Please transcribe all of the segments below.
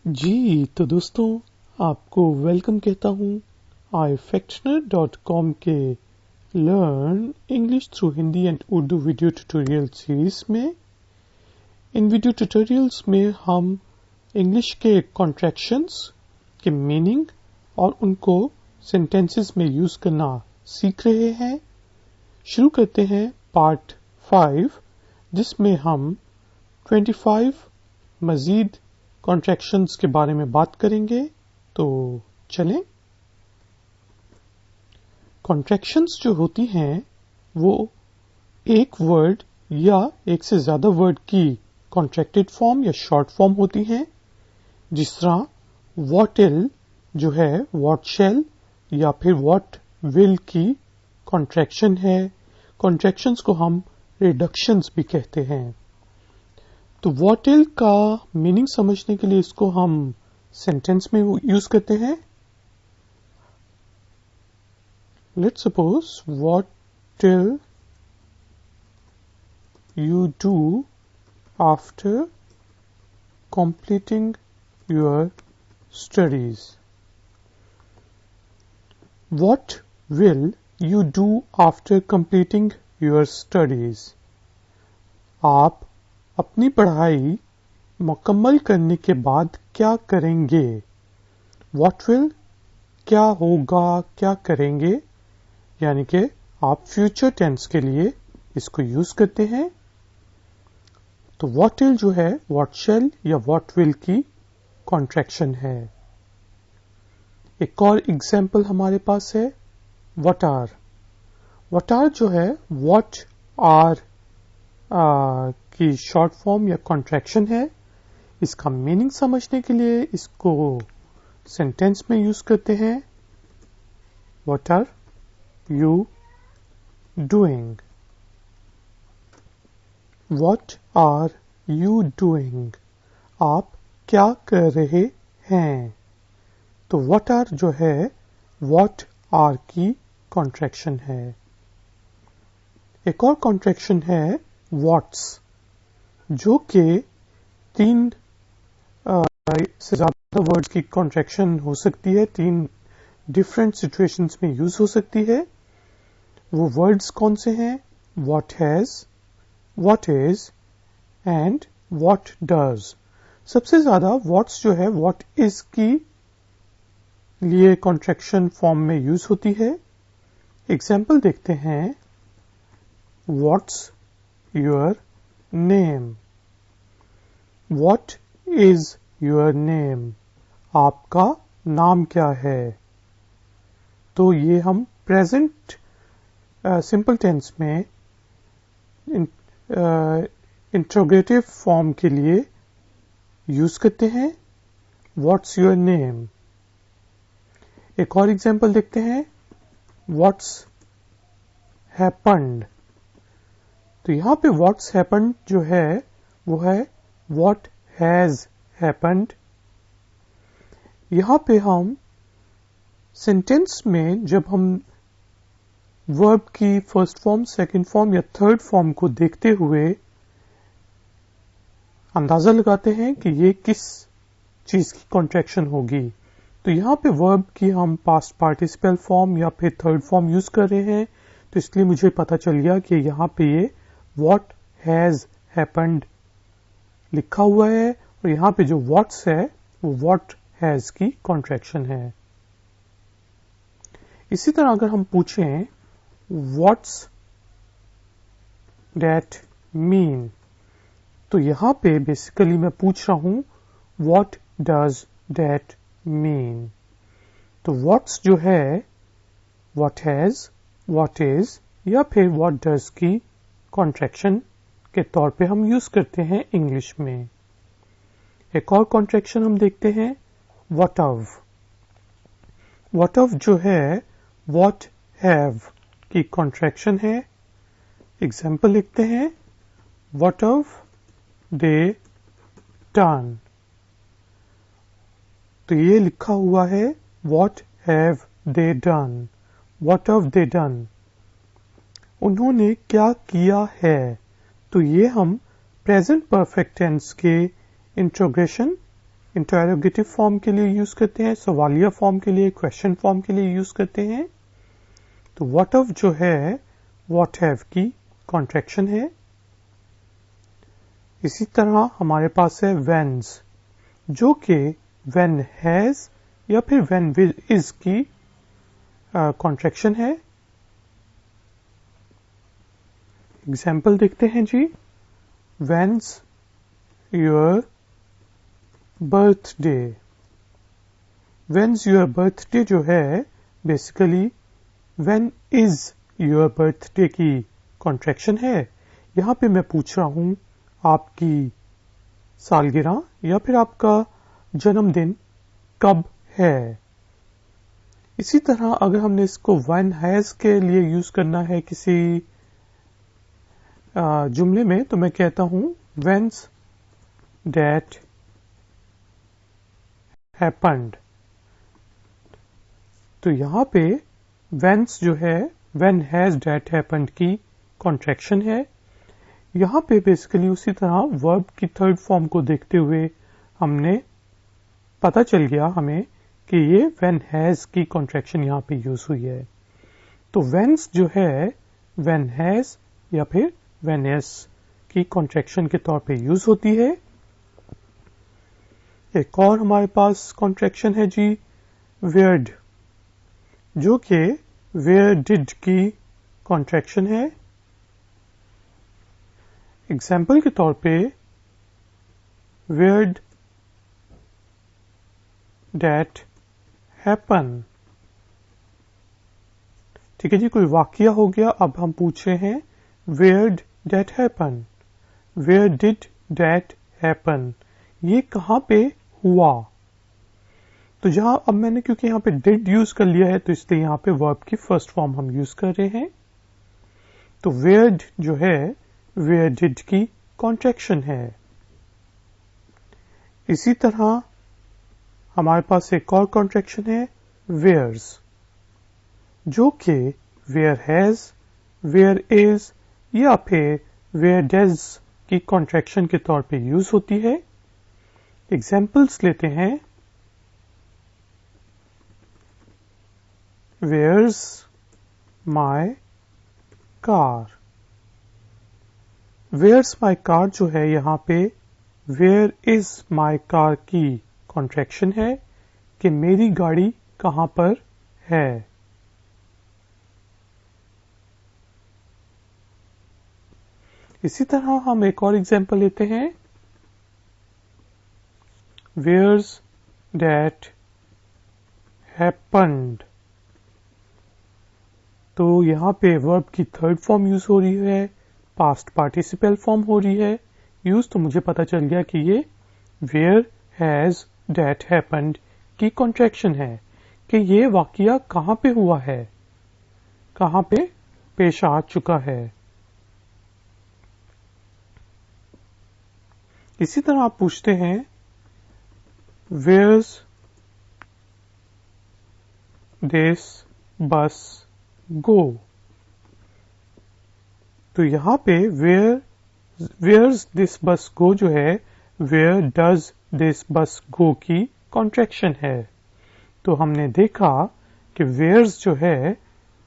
جی تو دوستوں آپ کو ویلکم کہتا ہوں iFactioner.com کے learn English through Hindi and Urdu video tutorial series میں. ان ویڈیو ٹیوٹوریلز میں ہم انگلش کے کانٹریکشنز کے میننگ اور ان کو سینٹینسز میں یوز کرنا سیکھ رہے ہیں. شروع کرتے ہیں پارٹ 5 جس میں ہم 25 مزید کانٹریکشنز کے بارے میں بات کریں گے. تو چلیں. کانٹریکشنز جو ہوتی ہیں وہ ایک ورڈ یا ایک سے زیادہ ورڈ کی کانٹریکٹڈ فارم یا شارٹ فارم ہوتی ہیں. جس طرح واٹ ال جو ہے واٹ شیل یا پھر واٹ ول کی کانٹریکشن ہے. کانٹریکشنز کو ہم ریڈکشنز بھی کہتے ہیں. تو واٹ ال کا میننگ سمجھنے کے لیے اس کو ہم سینٹینس میں یوز کرتے ہیں. Let suppose what till you do after completing your studies. What will you do after completing your studies. آپ اپنی پڑھائی مکمل کرنے کے بعد کیا کریں گے. واٹ ول کیا ہوگا کیا کریں گے یعنی کہ آپ فیوچر ٹینس کے لیے اس کو یوز کرتے ہیں. تو واٹ ول جو ہے واٹ شیل یا واٹ ول کی کانٹریکشن ہے. ایک اور ایگزامپل ہمارے پاس ہے واٹ آر. واٹ آر جو ہے واٹ آر کی شارٹ فارم یا کانٹریکشن ہے. اس کا میننگ سمجھنے کے لیے اس کو سینٹینس میں یوز کرتے ہیں. What are you doing. What are you doing. آپ کیا کر رہے ہیں. تو واٹ آر جو ہے واٹ آر کی کانٹریکشن ہے. ایک اور کانٹریکشن ہے واٹس جو کہ 3 سے زیادہ ورڈز کی کانٹریکشن ہو سکتی ہے. 3 ڈفرینٹ سچویشنز میں یوز ہو سکتی ہے. وہ ورڈز کون سے ہیں؟ What has, what is and what does. سب سے زیادہ واٹس جو ہے واٹ از کی لیے کانٹریکشن فارم میں یوز ہوتی ہے. ایگزامپل دیکھتے ہیں. What's your name. What is your name. آپ کا نام کیا ہے. تو یہ ہم پریزنٹ سمپل ٹینس میں انٹروگیٹو فارم کے لیے یوز کرتے ہیں. What's your name. ایک اور ایگزامپل دیکھتے ہیں. What's happened. تو یہاں پہ واٹس ہیپنڈ جو ہے وہ ہے واٹ ہیز ہیپنڈ. یہاں پہ ہم سینٹینس میں جب ہم ورب کی فرسٹ فارم، سیکنڈ فارم یا تھرڈ فارم کو دیکھتے ہوئے اندازہ لگاتے ہیں کہ یہ کس چیز کی کانٹریکشن ہوگی. تو یہاں پہ ورب کی ہم پاسٹ پارٹیسپل فارم یا پھر تھرڈ فارم یوز کر رہے ہیں. تو اس لیے مجھے پتا چل گیا کہ یہاں پہ یہ واٹ ہیز ہیپنڈ لکھا ہوا ہے اور یہاں پہ جو واٹس ہے وہ واٹ ہیز کی کانٹریکشن ہے. اسی طرح اگر ہم پوچھیں واٹس دیٹ مین، تو یہاں پہ بیسیکلی میں پوچھ رہا ہوں واٹ ڈز دیٹ مین. تو واٹس جو ہے واٹ ہیز، واٹ از یا پھر واٹ ڈز کی کانٹریکشن کے طور پہ ہم یوز کرتے ہیں انگلش میں. ایک اور کانٹریکشن ہم دیکھتے ہیں واٹ آف. واٹ آف جو ہے واٹ ہیو کی کانٹریکشن ہے. ایگزامپل لکھتے ہیں. What of they done. تو یہ لکھا ہوا ہے what have they done. What of they done. انہوں نے کیا کیا ہے. تو یہ ہم پریزنٹ پرفیکٹ ٹینس کے انٹروگیشن انٹروگیٹو فارم کے لیے یوز کرتے ہیں, سوالیہ فارم کے لیے, کوشچن فارم کے لیے یوز کرتے ہیں. تو واٹ آف جو ہے واٹ ہیو کی کانٹریکشن ہے. اسی طرح ہمارے پاس ہے وینز, جو کہ وین ہیز یا پھر وین از کی کانٹریکشن ہے. ایگزامپل دیکھتے ہیں جی. When's your birthday. When's your birthday جو ہے basically when is your birthday کی کانٹریکشن ہے. یہاں پہ میں پوچھ رہا ہوں آپ کی سالگرہ یا پھر آپ کا جنم دن کب ہے. اسی طرح اگر ہم نے اس کو وین ہیز کے لیے یوز کرنا ہے کسی جملے میں, تو میں کہتا ہوں وینز دیٹ ہیپنڈ. تو یہاں پہ وینز جو ہے وین ہیز دیٹ ہیپنڈ کی کانٹریکشن ہے. یہاں پہ بیسیکلی اسی طرح ورب کی تھرڈ فارم کو دیکھتے ہوئے ہم نے پتا چل گیا ہمیں کہ یہ وین ہیز کی کانٹریکشن یہاں پہ یوز ہوئی ہے. تو وینز جو ہے وین ہیز یا پھر وین ایس کی کانٹریکشن کے طور پہ یوز ہوتی ہے. ایک اور ہمارے پاس کانٹریکشن ہے جی ویئرڈ, جو کہ ویئر ڈڈ کی کانٹریکشن ہے. ایگزامپل کے طور پہ ویئرڈ دیٹ ہیپن. ٹھیک ہے جی, کوئی واقعہ ہو گیا, اب ہم پوچھ رہے ہیں weird that happen, where did that happen, یہ کہاں پہ ہوا. تو جہاں اب میں نے کیونکہ یہاں پہ ڈڈ یوز کر لیا ہے تو اس لیے یہاں پہ ورب کی فرسٹ فارم ہم یوز کر رہے ہیں. تو ویئرڈ جو ہے ویئر ڈڈ کی کانٹریکشن ہے. اسی طرح ہمارے پاس ایک اور کانٹریکشن ہے ویئرز, جو کہ ویئر ہیز, ویئر از یا پھر ویئر ڈز کی کانٹریکشن کے طور پہ یوز ہوتی ہے. ایگزامپلس لیتے ہیں. ویئرز مائی کار. ویئرز مائی کار جو ہے یہاں پہ ویئر از مائی کار کی کانٹریکشن ہے کہ میری گاڑی کہاں پر ہے. اسی طرح ہم ایک اور ایگزامپل لیتے ہیں. Where's that happened. تو یہاں پہ ورب کی تھرڈ فارم یوز ہو رہی ہے, پاسٹ پارٹیسپل فارم ہو رہی ہے یوز. تو مجھے پتا چل گیا کہ یہ ویئر ہیز دیٹ ہیپنڈ کی کانٹریکشن ہے کہ یہ واقعہ کہاں پہ ہوا ہے, کہاں پہ پیش آ چکا ہے. اسی طرح آپ پوچھتے ہیں ویئرز دس بس گو. تو یہاں پہ ویئرز دس بس گو جو ہے ویئر ڈز دس بس گو کی کانٹریکشن ہے. تو ہم نے دیکھا کہ ویئرز جو ہے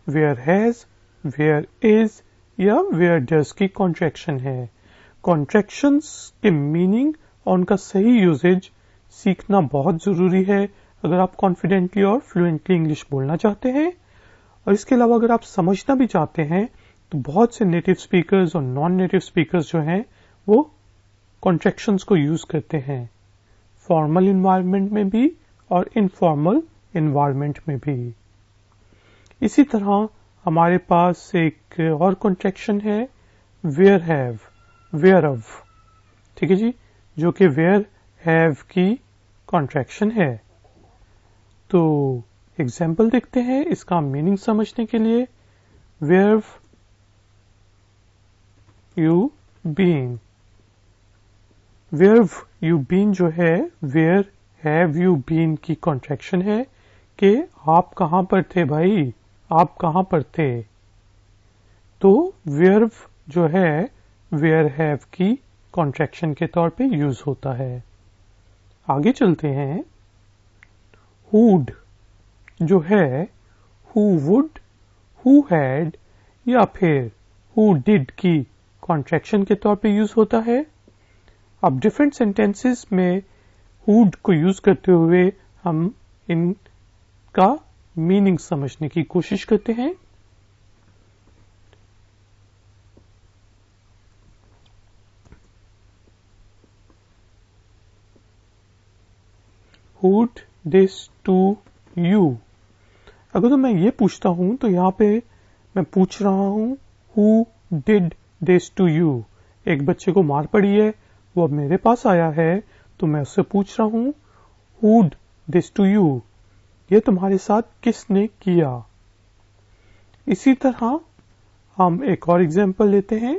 ویئر ہیز, ویئر از یا ویئر ڈز کی کانٹریکشن ہے. کانٹریکشنز کے میننگ اور ان کا صحیح یوزیج سیکھنا بہت ضروری ہے اگر آپ کانفیڈنٹلی اور فلوئنٹلی انگلش بولنا چاہتے ہیں. اور اس کے علاوہ اگر آپ سمجھنا بھی چاہتے ہیں تو بہت سے نیٹو اسپیکرز اور نان نیٹو اسپیکرز جو ہیں وہ کانٹریکشنز کو یوز کرتے ہیں, فارمل انوائرمنٹ میں بھی اور انفارمل انوائرمنٹ میں بھی. اسی طرح ہمارے پاس ایک اور کانٹریکشن ہے ویئر ہیو, ویئر آف. ٹھیک ہے جی, جو کہ ویئر ہیو کی کانٹریکشن ہے. تو ایگزامپل دیکھتے ہیں اس کا میننگ سمجھنے کے لیے. Where you been. Where you been جو ہے ویئر ہیو یو بین کی کانٹریکشن ہے کہ آپ کہاں پر تھے بھائی, آپ کہاں پر تھے. تو ویئر جو ہے ویئر ہیو کی کانٹریکشن کے طور پہ یوز ہوتا ہے. آگے چلتے ہیں. who'd جو ہے who would, who had یا پھر who did کی کانٹریکشن کے طور پہ یوز ہوتا ہے. اب ڈفرینٹ سینٹینسز میں who'd کو یوز کرتے ہوئے ہم ان کا میننگ سمجھنے کی کوشش کرتے ہیں. who'd this to you. اگر تو میں یہ پوچھتا ہوں تو یہاں پہ میں پوچھ رہا ہوں who did this to you. ایک بچے کو مار پڑی ہے, وہ اب میرے پاس آیا ہے تو میں اس سے پوچھ رہا ہوں who'd this to you. یہ تمہارے ساتھ کس نے کیا. اسی طرح ہم ایک اور ایگزامپل لیتے ہیں.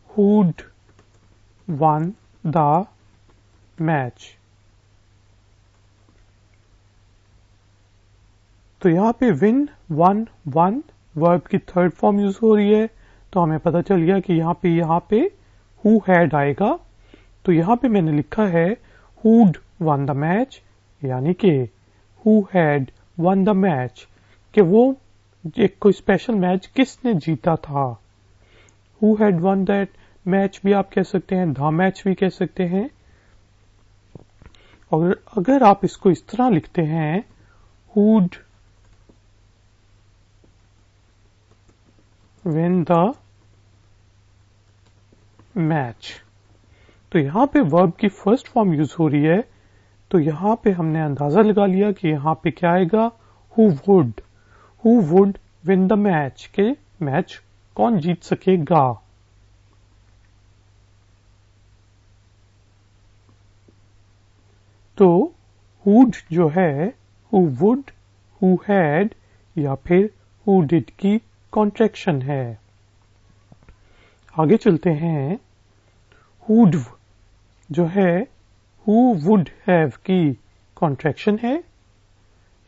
who'd won the match. تو یہاں پہ ون ون ون ورب کی تھرڈ فارم یوز ہو رہی ہے, تو ہمیں پتا چل گیا کہ یہاں پہ who had آئے گا. تو یہاں پہ میں نے لکھا ہے who'd won the match, یعنی کہ who had won the match, کہ وہ ایک کوئی اسپیشل میچ کس نے جیتا تھا. who had won that match بھی آپ کہہ سکتے ہیں, the match بھی کہہ سکتے ہیں. اور اگر آپ اس کو اس طرح لکھتے ہیں who'd win the match, تو یہاں پہ ورب کی فرسٹ فارم یوز ہو رہی ہے, تو یہاں پہ ہم نے اندازہ لگا لیا کہ یہاں پہ کیا آئے گا who would win the match, کہ میچ کون جیت سکے گا. تو who'd جو ہے who would, who had یا پھر who did کی کانٹریکشن ہے. آگے چلتے ہیں. who'd جو ہے who would have کی کانٹریکشن ہے.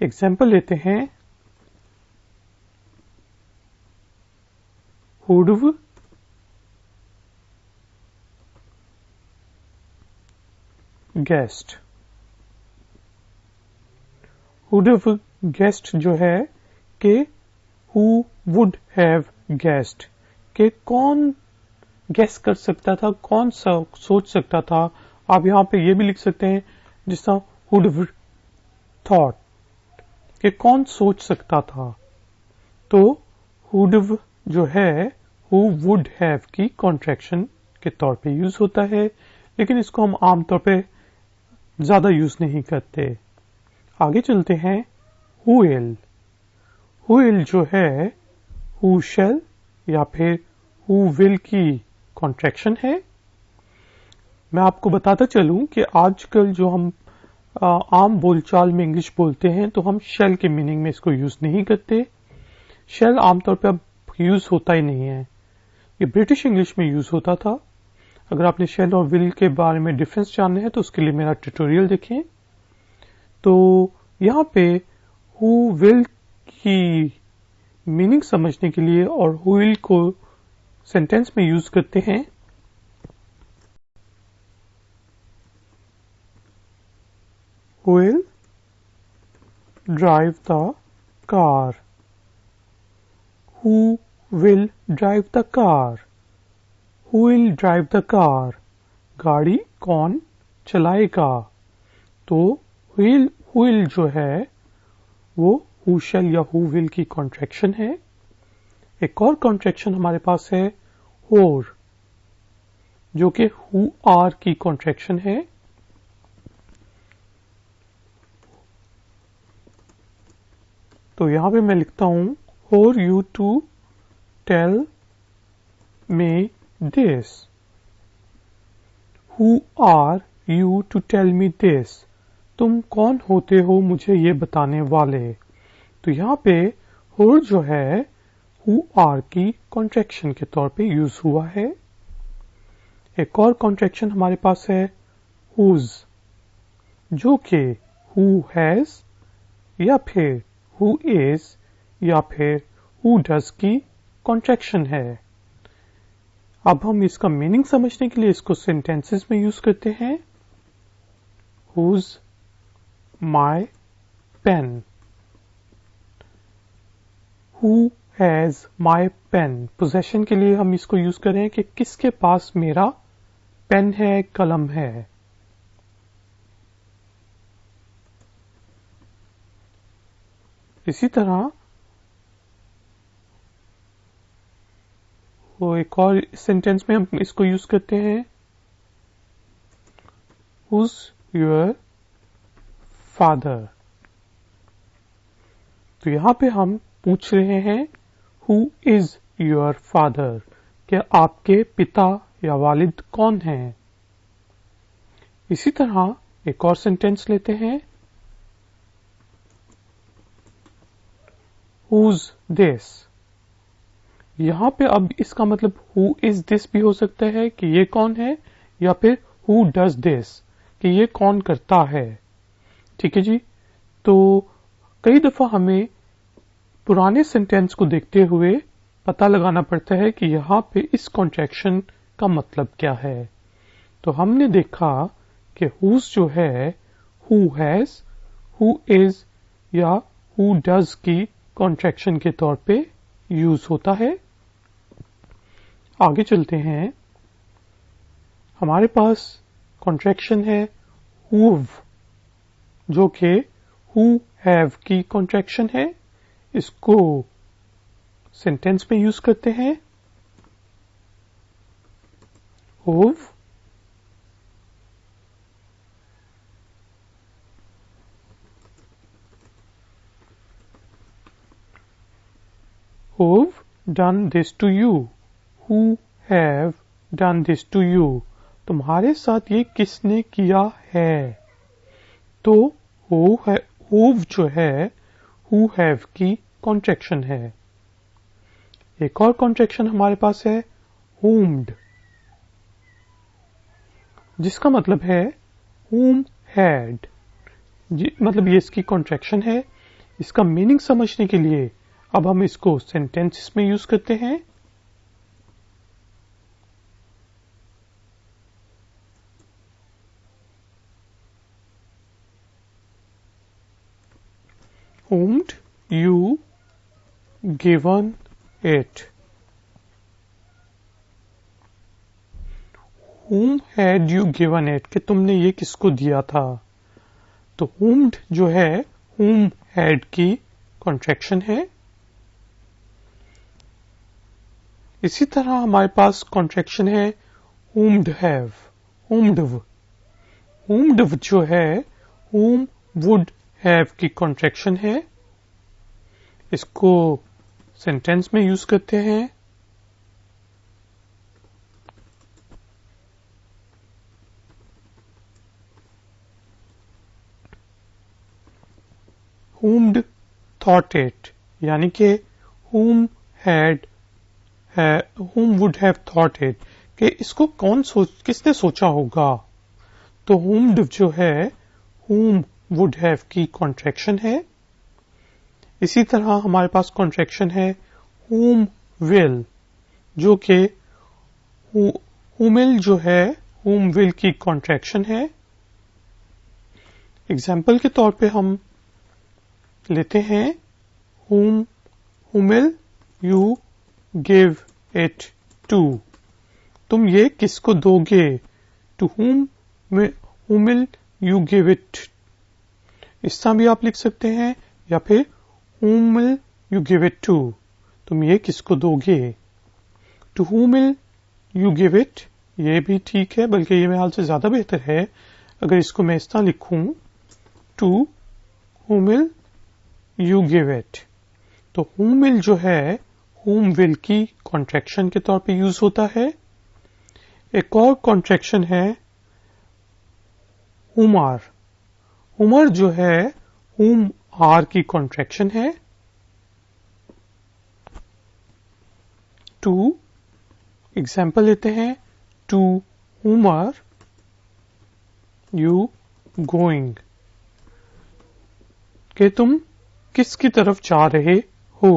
ایگزامپل لیتے ہیں. who'd guessed. who'd have guessed جو ہے کہ who would have guessed, کہ کون گیس کر سکتا تھا, کون سا سوچ سکتا تھا. آپ یہاں پہ یہ بھی لکھ سکتے ہیں جس طرح who'd have thought, کہ کون سوچ سکتا تھا. تو who'd have جو ہے who would have کی کانٹریکشن کے طور پہ یوز ہوتا ہے, لیکن اس کو ہم عام طور پہ زیادہ یوز نہیں کرتے. آگے چلتے ہیں. who'll جو ہے who shall یا پھر who will کی کانٹریکشن ہے. میں آپ کو بتاتا چلوں کہ آج کل جو ہم عام بول چال میں انگلش بولتے ہیں تو ہم شیل کے میننگ میں اس کو یوز نہیں کرتے. شیل عام طور پہ اب یوز ہوتا ہی نہیں ہے, یہ برٹش انگلش میں یوز ہوتا تھا. اگر آپ نے شیل اور ول کے بارے میں ڈفرینس جاننا ہے تو اس کے لیے میرا ٹیوٹوریل دیکھیں. تو یہاں پہ who will کی میننگ سمجھنے کے لیے اور who will کو سینٹینس میں یوز کرتے ہیں. who will drive the car. who will drive the car. who will drive the car, گاڑی کون چلائے گا. تو who will جو ہے وہ who shall یا who will کی کانٹریکشن ہے. ایک اور کانٹریکشن ہمارے پاس ہے or, جو کہ who are کی کانٹریکشن ہے. تو یہاں پہ میں لکھتا ہوں or you to tell me this. who are you to tell me this, تم کون ہوتے ہو مجھے یہ بتانے والے. تو یہاں پہ اور جو ہے who are کی کانٹریکشن کے طور پہ یوز ہوا ہے. ایک اور کانٹریکشن ہمارے پاس ہے whose, جو کہ who has یا پھر who is یا پھر who does کی کانٹریکشن ہے. اب ہم اس کا میننگ سمجھنے کے لیے اس کو سینٹینسز میں یوز کرتے ہیں. Who's my pen? Who has my pen? Position کے لیے ہم اس کو یوز کریں کہ کس کے پاس میرا پین ہے، قلم ہے. اسی طرح وہ ایک اور سینٹینس میں ہم اس کو یوز کرتے ہیں. Who's your father? تو یہاں پہ ہم پوچھ رہے ہیں Who is your father? کہ آپ کے پتا یا والد کون ہیں. اسی طرح ایک اور سینٹینس لیتے ہیں. Who's this? یہاں پہ اب اس کا مطلب who is this بھی ہو سکتا ہے کہ یہ کون ہے، یا پھر who does this کہ یہ کون کرتا ہے. ٹھیک ہے جی. تو کئی دفعہ ہمیں پرانے سینٹینس کو دیکھتے ہوئے پتہ لگانا پڑتا ہے کہ یہاں پہ اس کانٹریکشن کا مطلب کیا ہے. تو ہم نے دیکھا کہ whose جو ہے who has, who is یا who does کی کانٹریکشن کے طور پہ یوز ہوتا ہے. آگے چلتے ہیں. ہمارے پاس کانٹریکشن ہے who've جو کہ who have کی کانٹریکشن ہے. اس کو سینٹینس میں یوز کرتے ہیں. who've done this to you. Who have done this to you. تمہارے ساتھ یہ کس نے کیا ہے. تو who've جو ہے who have کی کانٹریکشن ہے. ایک اور کانٹریکشن ہمارے پاس ہے whomed جس کا مطلب ہے whom had. مطلب یہ اس کی کانٹریکشن ہے. اس کا میننگ سمجھنے کے لیے اب ہم اس کو سینٹینس میں یوز کرتے ہیں. whom'd you given it. whom had you given it کہ تم نے یہ کس کو دیا تھا. تو whom'd جو ہے whom had کی کانٹریکشن ہے. اسی طرح ہمارے پاس کانٹریکشن ہے whom'd have. whom'd جو ہے whom would have کی کانٹریکشن ہے. اس کو سینٹینس میں یوز کرتے ہیں. whom'd thought it یعنی کہ whom would have thought it کہ اس کو کس نے سوچا ہوگا. تو whom'd جو ہے whom would have کی کانٹریکشن ہے. اسی طرح ہمارے پاس کانٹریکشن ہے whom will جو کہ whom'll جو ہے whom will کی کانٹریکشن ہے. اگزامپل کے طور پہ ہم لیتے ہیں whom'll you give it to. تم یہ کس کو دو گے. to whom'll you give it. اس طرح بھی آپ لکھ سکتے ہیں یا پھر whom'll you give it to. تم یہ کس کو دو گے. to whom'll you give it یہ بھی ٹھیک ہے بلکہ یہ میرے خیال سے زیادہ بہتر ہے اگر اس کو میں اس طرح لکھوں to whom'll you give it. تو whom'll جو ہے whom will کی کانٹریکشن کے طور پہ یوز ہوتا ہے. ایک اور کانٹریکشن ہے whom'ar جو ہے whom are کی کانٹریکشن ہے. to ایگزامپل لیتے ہیں to whom are you going کہ تم کس کی طرف جا رہے ہو.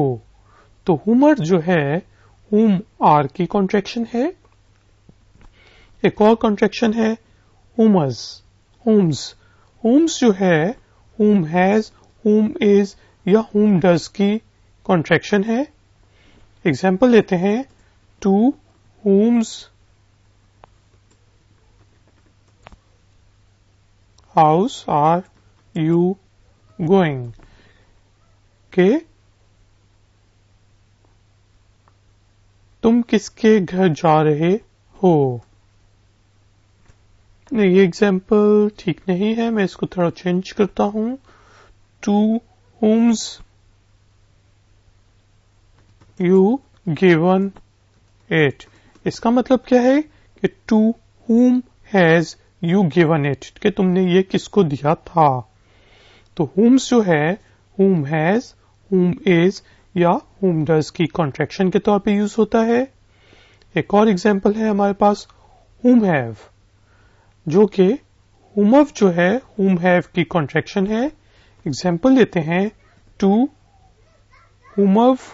تو whom'ar جو ہے whom are کی کانٹریکشن ہے. ایک اور کانٹریکشن ہے ہومز. ہومز جو ہے whom has, whom is یا whom does کی کانٹریکشن ہے. ایگزامپل لیتے ہیں to whom's house are you going, کہ تم کس کے گھر جا رہے ہو. یہ ایگزامپل ٹھیک نہیں ہے, میں اس کو تھوڑا چینج کرتا ہوں. To whom's you given it. اس کا مطلب کیا ہے کہ to whom has you given it, کہ تم نے یہ کس کو دیا تھا. تو whom's جو ہے whom has, whom is یا whom does کی کانٹریکشن کے طور پہ یوز ہوتا ہے. ایک اور ایگزامپل ہے ہمارے پاس whom have, جو کہ whom of جو ہے whom have کی کانٹریکشن ہے. ایگزامپل لیتے ہیں to whom of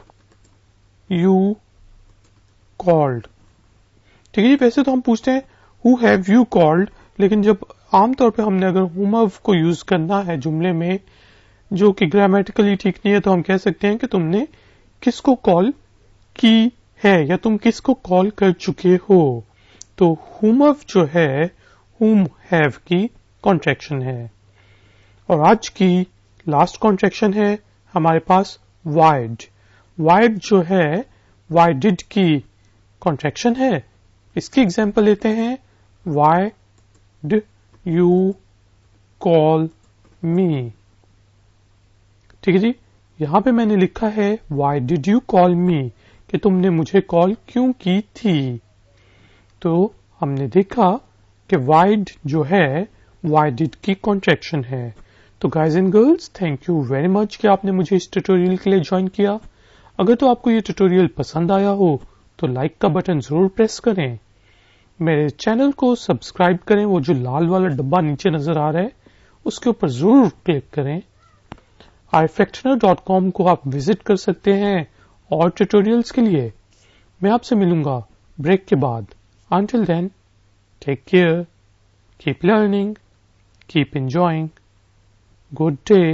you called. ٹھیک ہے جی, ویسے تو ہم پوچھتے ہیں who have you called, لیکن جب عام طور پہ ہم نے اگر whom of کو یوز کرنا ہے جملے میں جو کہ گرامیٹیکلی ٹھیک نہیں ہے, تو ہم کہہ سکتے ہیں کہ تم نے کس کو کال کی ہے یا تم کس کو کال کر چکے ہو. تو whom of جو ہے whom have کی کانٹریکشن ہے. اور آج کی لاسٹ کانٹریکشن ہے ہمارے پاس why'd. why'd جو ہے why did کی کانٹریکشن ہے. اس کی ایگزامپل لیتے ہیں why did you call me. ٹھیک ہے جی, یہاں پہ میں نے لکھا ہے why did you call me, کہ تم نے مجھے کال کیوں کی تھی. تو ہم نے دیکھا کہ why'd جو ہے why did کی کانٹریکشن ہے. تو guys and girls, thank you very much کہ آپ نے مجھے اس ٹیوٹوریل کے لیے جوائن کیا. اگر تو آپ کو یہ ٹیوٹوریل پسند آیا ہو تو لائک کا بٹن ضرور پریس کریں. میرے چینل کو سبسکرائب کریں, وہ جو لال والا ڈبہ نیچے نظر آ رہا ہے اس کے اوپر ضرور کلک کریں. ifactioner.com کو آپ وزٹ کر سکتے ہیں اور ٹیوٹوریلز کے لیے. میں آپ سے ملوں گا بریک کے بعد. Until then, take care, keep learning, keep enjoying. Good day.